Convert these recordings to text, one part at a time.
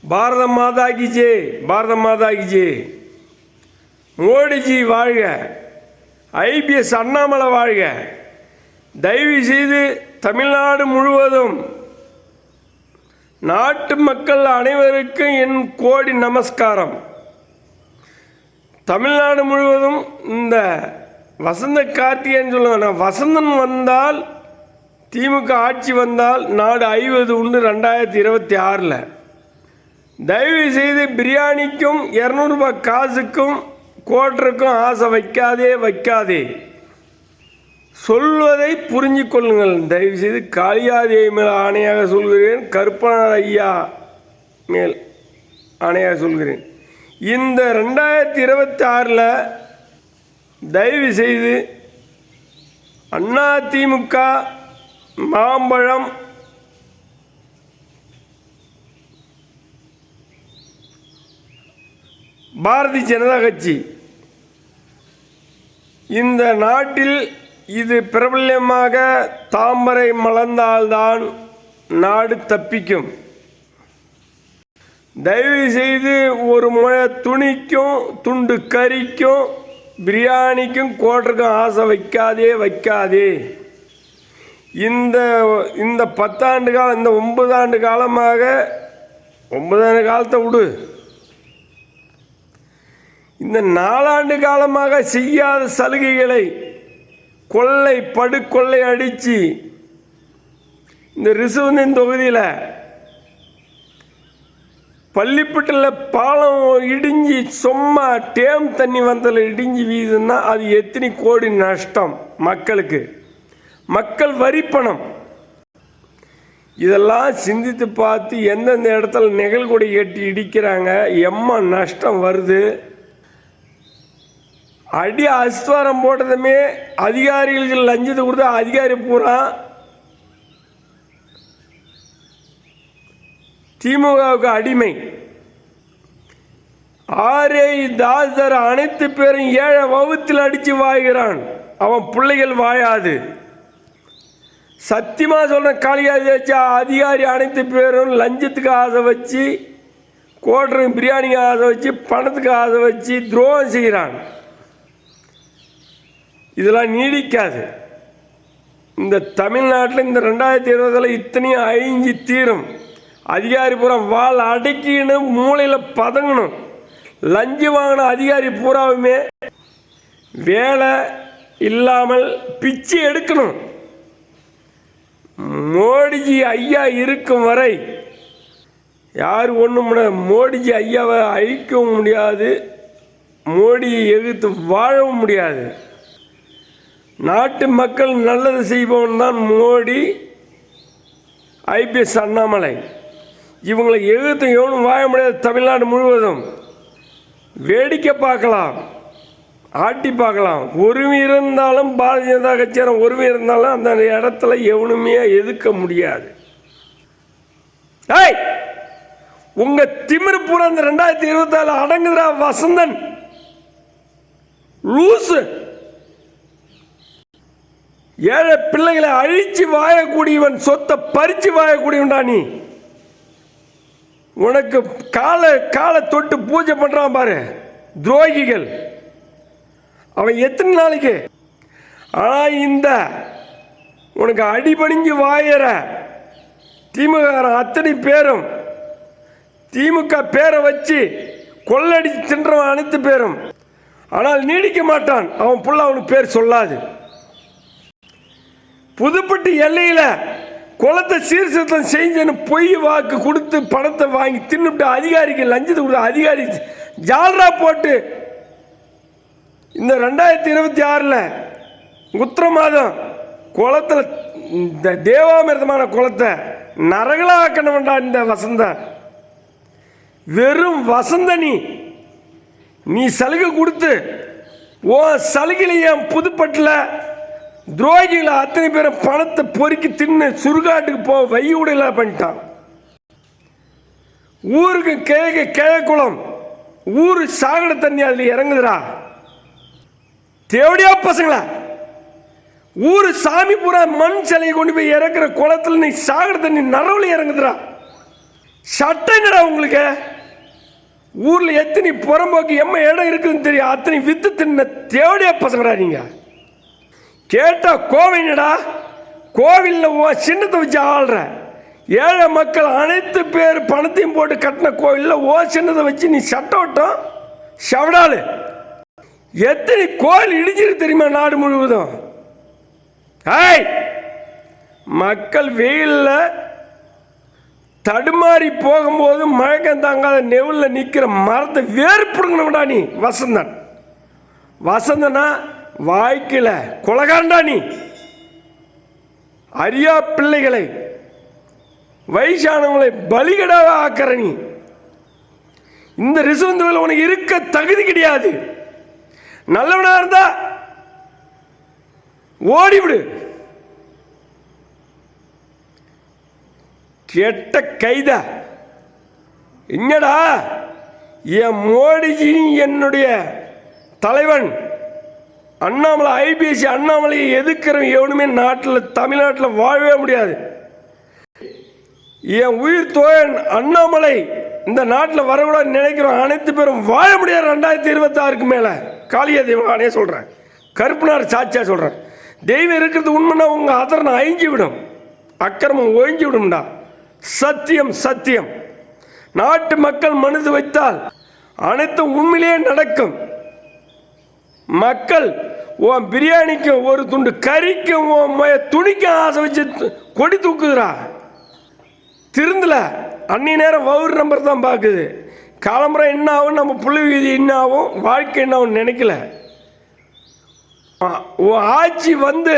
பாரத மாதா கி ஜெய், பாரத மாதா கி ஜெய். மோடிஜி வாழ்க, ஐபிஎஸ் அண்ணாமலை வாழ்க. தயவு செய்து தமிழ்நாடு முழுவதும் நாட்டு மக்கள் அனைவருக்கும் என் கோடி நமஸ்காரம். தமிழ்நாடு முழுவதும் இந்த வசந்த கார்த்திகைன்னு சொல்லுவாங்க. வசந்தன் வந்தால், திமுக ஆட்சி வந்தால் நாடு ஐவது உண்டு 2026. தயவு செய்து பிரியாணிக்கும் 200 ரூபாய் காசுக்கும் கோட்டருக்கும் ஆசை வைக்காதே. சொல்வதை புரிஞ்சு கொள்ளுங்கள். தயவு செய்து காளியாதேவி மேல் ஆணையாக சொல்கிறேன், கருப்பனார் ஐயா மேல் ஆணையாக சொல்கிறேன். இந்த 2026 தயவு செய்து அதிமுக மாம்பழம் பாரதிய ஜனதா கட்சி இந்த நாட்டில் இது பிரபல்யமாக தாமரை மலர்ந்தால்தான் நாடு தப்பிக்கும். தயவு செய்து ஒரு முழை துணிக்கும் துண்டு கறிக்கும் பிரியாணிக்கும் கோட்டருக்கும் ஆசை வைக்காதே. இந்த 10 ஆண்டு காலம், இந்த 9 ஆண்டு காலமாக, 9 ஆண்டு காலத்தை விடு, இந்த 4 ஆண்டு காலமாக செய்யாத சலுகைகளை படுகொள்ளை அடித்து இந்த ரிசுவந்தின் தொகுதியில் பள்ளிப்பட்டில் பாலம் இடிஞ்சு சும்மா டேம் தண்ணி வந்ததில் இடிஞ்சு வீதுன்னா அது எத்தனை கோடி நஷ்டம் மக்களுக்கு, மக்கள் வரிப்பணம். இதெல்லாம் சிந்தித்து பார்த்து எந்தெந்த இடத்துல நெகிழ்கொடி கட்டி இடிக்கிறாங்க, நஷ்டம் வருது. அடி அஸ்வாரம் போட்டதுமே அதிகாரிகளுக்கு லஞ்சத்தை கொடுத்தா அதிகாரி பூரா திமுகவுக்கு அடிமை. தாசர் அனைத்து பேரும் 7 வகுத்தில் அடித்து வாய்கிறான். அவன் பிள்ளைகள் வாயாது. சத்தியமாக சொல்ற காளியாதேவி அதிகாரி அனைத்து பேரும் லஞ்சத்துக்கு ஆசை வச்சு, கோட்டருக்கு பிரியாணிக்கு ஆசை வச்சு, பணத்துக்கு ஆசை வச்சு துரோகம் செய்கிறான். இதெல்லாம் நீடிக்காது. இந்த தமிழ்நாட்டில் இந்த 2020 இத்தனையும் அழிஞ்சு தீரும். அதிகாரி பூரா வால் அடக்கின்னு மூளையில் பதங்கணும். லஞ்சம் வாங்கின அதிகாரி பூராவுமே வேலை இல்லாமல் பிச்சு எடுக்கணும். மோடிஜி ஐயா இருக்கும் வரை யார் ஒன்றும் மோடிஜி ஐயாவை அழிக்கவும் முடியாது, மோடியை எதிர்த்து வாழவும் முடியாது. நாட்டு மக்கள் நல்லது செய்வோம் தான் மோடி, ஐபிஎஸ் அண்ணாமலை. இவங்களை எதிர்த்து எவனும் வாழ முடியாது. தமிழ்நாடு முழுவதும் வேடிக்கை பார்க்கலாம், ஆட்டி பார்க்கலாம். ஒருமை இருந்தாலும் பாரதிய ஜனதா கட்சியாரம் ஒருமை இருந்தாலும் அந்த இடத்துல எவனுமே எதிர்க்க முடியாது. உங்க திமிரு பூரா இந்த 2024 அடங்குதுரா வசந்தன் லூசு. ஏழை பிள்ளைகளை அழிச்சு வாழக்கூடியவன், சொத்தை பறிச்சு வாழக்கூடியவன்டா நீ. உனக்கு காலை தொட்டு பூஜை பண்றான் பாரு துரோகிகள். அவன் எத்தனை நாளைக்கு? ஆனா இந்த உனக்கு அடிபணிஞ்சு வாயிற திமுக அத்தனை பேரும், திமுக பேரை வச்சு கொள்ளடிச்சு தின்றவன் அனைத்து பேரும். ஆனால் நீடிக்க மாட்டான். அவன் புள்ள அவனுக்கு பேர் சொல்லாது. புதுப்பட்டி எல்லையில் குளத்தை சீர்திருத்தம் செஞ்சு பொய் வாக்கு கொடுத்து பணத்தை வாங்கி தின்னுட்டு அதிகாரிக்கு லஞ்சத்தை கொடுத்து அதிகாரி ஜால்ரா போட்டு இந்த 2026 உத்திர மாதம் குளத்தில் இந்த தேவாமிர்தமான குளத்தை நரகலாக்கணும் வேண்டாம். இந்த வசந்த வெறும் வசந்த நீ சலுகை கொடுத்து ஓ சலுகையில புதுப்பட்டில் துரோகிகளை அத்தனை பேரை பணத்தை பொறுக்கி தின்னு சுருகாட்டுக்கு போ வையுடையில பண்ணிட்டான். ஊருக்கு கிழக்குளம் ஊரு சாகட தண்ணி அதுல இறங்குதுரா. தேவடியா பசங்களா, ஊரு சாமி பூரா மண் சிலையை கொண்டு போய் இறக்குற குளத்துல நீ சாகட தண்ணி நரவுல இறங்குதுரா. சட்டம் என்னடா உங்களுக்கு? ஊரில் எத்தனை புறம்போக்கு இடம் இருக்குதுன்னு தெரியும், அத்தனை வித்து தின்ன தேவடியா பசங்கடா நீங்க. கேட்டா கோவிலடா, கோவிலில் சின்னத்தை வச்சு ஆள்ற ஏழை மக்கள் அனைத்து பேர் பணத்தையும் போட்டு கட்டின கோவிலில் சின்னத்தை வச்சு நீ சட்டம் விட்டோம் சவடாலு. எத்தனை கோவில் இடிஞ்சிருக்கு தெரியுமா நாடு முழுவதும்? மக்கள் வெயிலில் தடுமாறி போகும்போது மழக்கம் தாங்காத நெவுலில் நிற்கிற மரத்தை வேறுபடுங்கணும்டா நீ. வசந்தனா வாய்க்கில் கொலகாண்டா நீ. அரியா பிள்ளைகளை வயசானவங்களை பலிகடாக ஆக்கிற நீ. இந்த ரிசுவந்துவில் உனக்கு இருக்க தகுதி கிடையாது. நல்லவனா இருந்தா ஓடிவிடு. கெட்ட கைதா என்னடா என் மோடிஜி என்னுடைய தலைவன் அண்ணாமலை ஐபிஎஸ்சி அண்ணாமலையை எதிர்க்கிறவன் எவனுமே நாட்டில் தமிழ்நாட்டில் வாழவே முடியாது. என் உயிர் தோழன் அண்ணாமலை இந்த நாட்டில் வரக்கூடாது நினைக்கிறோம் அனைத்து பேரும் வாழ முடியாது. 2026 மேலே காளியா தெய்வம் சொல்கிறேன், கருப்புனார் சாட்சியாக சொல்கிறேன். தெய்வம் இருக்கிறது உண்மைன்னா உங்கள் அதரனை அழிஞ்சு விடும், அக்கிரமம் ஒழிஞ்சு விடும்டா. சத்தியம் சத்தியம். நாட்டு மக்கள் மனது வைத்தால் அனைத்தும் உண்மையிலேயே நடக்கும். மக்கள் உன் பிரியாணிக்கும் ஒரு துண்டு கறிக்கும் துணிக்கும் ஆசை வச்சு கொடி தூக்குதுரா. திருந்தல அன்னி நேரம் வவுறு நம்பர் தான் பார்க்குது. காலம்புரை என்ன ஆகும், நம்ம புள்ளி வீதி என்ன ஆகும், வாழ்க்கை என்ன ஆகும் நினைக்கல. ஆட்சி வந்து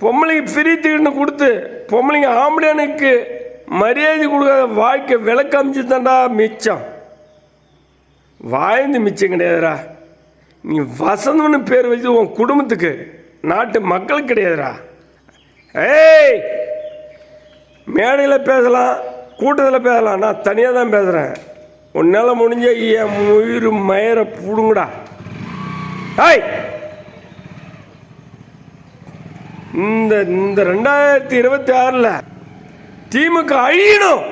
பொம்பளைக்கு ஃப்ரீ தீர்னு கொடுத்து பொம்பளைங்க ஆம்பளையானுக்கு மரியாதை கொடுக்காத வாழ்க்கை விளக்கமிச்சு தாண்டா மிச்சம். வாழ்ந்து மிச்சம் கிடையாதுரா. நீ வசந்தம்னு பேர் வச்சு உன் குடும்பத்துக்கு நாட்டு மக்களுக்கு கிடையாதுரா. மேடையில் பேசலாம், கூட்டத்தில் பேசலாம், நான் தனியாக தான் பேசுகிறேன். உன்னால் முடிஞ்ச என் உயிர் மயிர பூடுங்கடா. இந்த 2026 திமுக அழியணும்.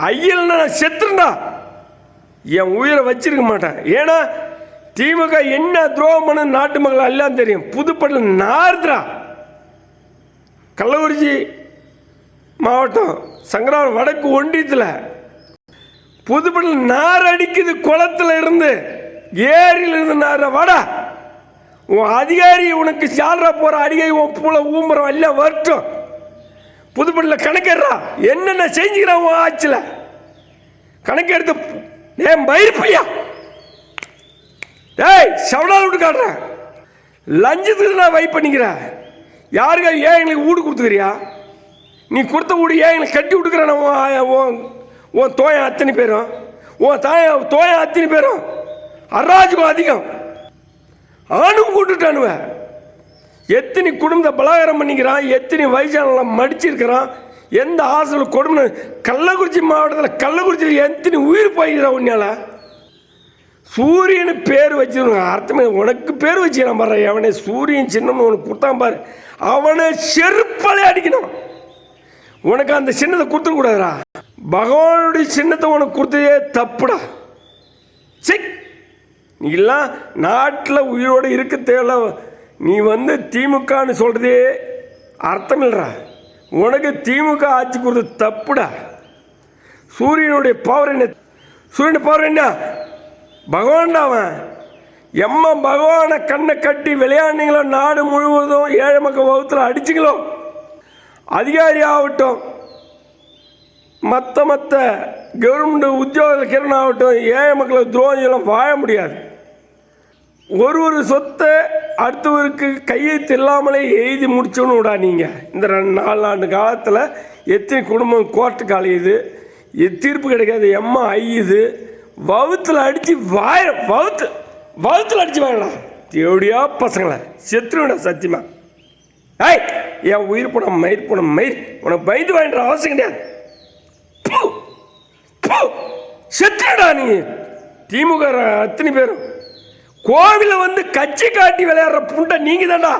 ஐயல்னா நான் செத்துருண்டா, என் உயிரை வச்சிருக்க மாட்டேன். ஏன்னா திமுக என்ன துரோகம் பண்ணு நாட்டு மக்கள் எல்லாம் தெரியும். புதுப்பட்டில் நார்தரா கள்ளக்குறிச்சி மாவட்டம் சங்கராபுரம் வடக்கு ஒன்றியத்தில் புதுப்பட்டில் நார் அடிக்குது. குளத்தில் இருந்து ஏரியில் இருந்து நார் வாடா. உன் அதிகாரி உனக்கு சால்ரா போகிற அதிகாரி உன் பூல ஊம்புறம் எல்லாம் வரட்டும். புதுப்பட்டில் கணக்கெடுறா என்னென்ன செஞ்சுக்கிறான் உன் ஆட்சியில் கணக்கெடுத்து. ஏன் பயிர்ப்பையா சவடால் விட்டு காட்டுறேன். லஞ்சத்துக்கு நான் வை பண்ணிக்கிறேன். யாருக்கா ஏன் எங்களுக்கு வீடு கொடுத்துக்கிறியா? நீ கொடுத்த வீடு ஏன் எங்களுக்கு கட்டி விட்டுக்கிறேன்? உன் தோயம் அத்தனை பேரும், உன் தோயம் அத்தனை பேரும் அராஜகம் அதிகம். ஆணும் கூட்டுட்டானுவ. எத்தனை குடும்பத்தை பலாகாரம் பண்ணிக்கிறான், எத்தனை வயசான மடிச்சிருக்கிறான். எந்த ஆசையில் கொடுமை. கள்ளக்குறிச்சி மாவட்டத்தில் கள்ளக்குறிச்சியில் எத்தனை உயிர் போய்கிறான் உன்னால. சூரியனு பேர் வச்சிருக்க அர்த்தமே உனக்கு பேர் வச்சுக்கிறான் பாரு. அவனே சூரியன் சின்னம்னு உனக்கு கொடுத்தான் பாரு, அவனை செருப்பாலே அடிக்கணும். உனக்கு அந்த சின்னத்தை கொடுத்துக்கூடாதுடா. பகவானுடைய சின்னத்தை உனக்கு கொடுத்ததே தப்புடா. சரி, நீலாம் நாட்டில் உயிரோடு இருக்க தேவை. நீ திமுகன்னு சொல்கிறதே அர்த்தம் இல்லைடா. உனக்கு திமுக ஆட்சி கொடுத்தது தப்புடா. சூரியனுடைய பவர் என்ன? சூரியனுடைய பவர் என்ன? பகவான்டா அவன். எம்மா பகவானை கண்ணை கட்டி விளையாண்டிங்களோ நாடு முழுவதும் ஏழை மக்கள் வகுத்தில் அடிச்சிங்களோ, அதிகாரி ஆகட்டும், மற்ற கவர்மெண்ட் உத்தியோகத்தில் கிரண் ஆகட்டும், ஏழை மக்களை துரோகம் வாழ முடியாது. ஒரு சொத்தை அடுத்தவருக்கு கையெழுத்து இல்லாமலே எழுதி முடிச்சோன்னு விடா. நீங்கள் இந்த 4 ஆண்டு காலத்தில் எத்தனை குடும்பம் கோர்ட்டுக்கு அலையுது, தீர்ப்பு கிடைக்காது, எம்மா ஐயுது, வவுத்தில் அடித்து வவுத்தில் அடித்து வாங்கடா. தேவடியா பசங்களை செத்துருடா சத்தியமா. என் உயிர் போன மயிர் போன மயிர் உனக்கு பயந்து வாங்கிற அவசியம் கிடையாது. செத்துடா நீ. திமுக அத்தனை பேரும் கோவில கட்சி காட்டி விளையாடுற புண்டை நீங்க தான்டா.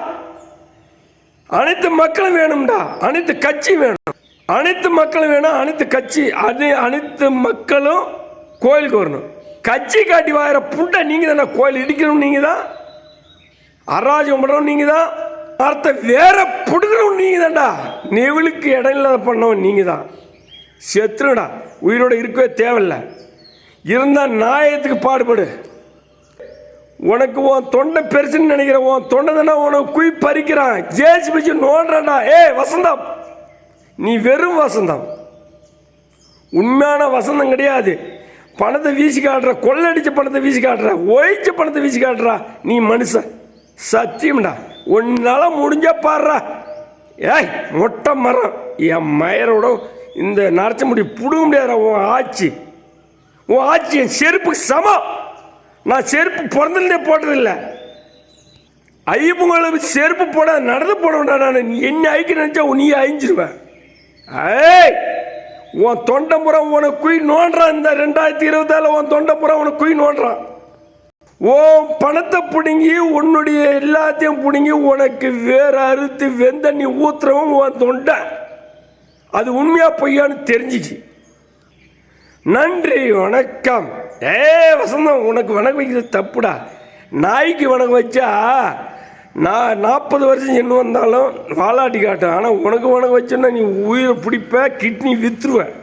அனைத்து மக்களும் வேணும்டா, அனைத்து கட்சியும் வேணும். அனைத்து மக்களும் வேணும், அனைத்து கட்சி அனைத்து மக்களும் கோயிலுக்கு வரணும். கட்சி காட்டி வாயிற புண்டை நீங்கள் தானே. கோயில் இடிக்கணும் நீங்கள் தான், அராஜகம் பண்ணுறோம் நீங்கள் தான், அர்த்தம் வேற பிடுக்கணும் நீங்கள் தான்டா. நெவிலுக்கு இடம் இல்லாத பண்ணவன் நீங்கள் தான். செத்துருடா, உயிரோடு இருக்கவே தேவையில்லை. இருந்தால் நியாயத்துக்கு பாடுபடு. உனக்கு உன் தொண்டை பெருசுன்னு நினைக்கிற உன் தொண்டை தானே உனக்கு குய் பறிக்கிறான். ஜேசி பிச்சு நோண்டாண்டா. வசந்தம், நீ வெறும் வசந்தம், உண்மையான வசந்தம் கிடையாது. பணத்தை வீசி காட்டுற, கொள்ளடிச்ச பணத்தை வீசி காட்டுற, ஒழிச்ச பணத்தை வீசி காட்டுறா. நீ மனுஷன் சத்தியம்டா. ஒன்னால முடிஞ்சா பாடுறா. மொட்டை மரம் என் மயரோட இந்த நரைச்ச முடி புடுங்க முடியாத. உன் ஆட்சி என் செருப்புக்கு சமம். நான் செருப்பு பிறந்தே போட்டதில்லை. ஐயப்பங்களுக்கு செருப்பு போட நடந்து போனவன்டா நான். என்ன ஐக்க நினைச்சா நீ அழிஞ்சிருவேன். உன் தொண்டை உனக்கு குய் நோண்டுறான். இந்த 2024 உன் தொண்டை உனக்கு குய் நோண்டுறான். உன் பணத்தை பிடுங்கி உன்னுடைய எல்லாத்தையும் பிடுங்கி உனக்கு வேற அறுத்து வெந்த நீ ஊத்துறவும் உன் தொண்டை. அது உண்மையா பொய்யான்னு தெரிஞ்சிச்சு. நன்றி, வணக்கம். வசந்தம், உனக்கு வணக்கம் வைக்கிறது தப்புடா. நாய்க்கு வணக்கம் வச்சா நான் 40 வருஷம் என்ன வந்தாலும் வாலாட்டி காட்டும். ஆனால் உனக்கு வணக்கம் வச்சோன்னா நீ உயிரை பிடிப்ப, கிட்னி விற்றுருவேன்.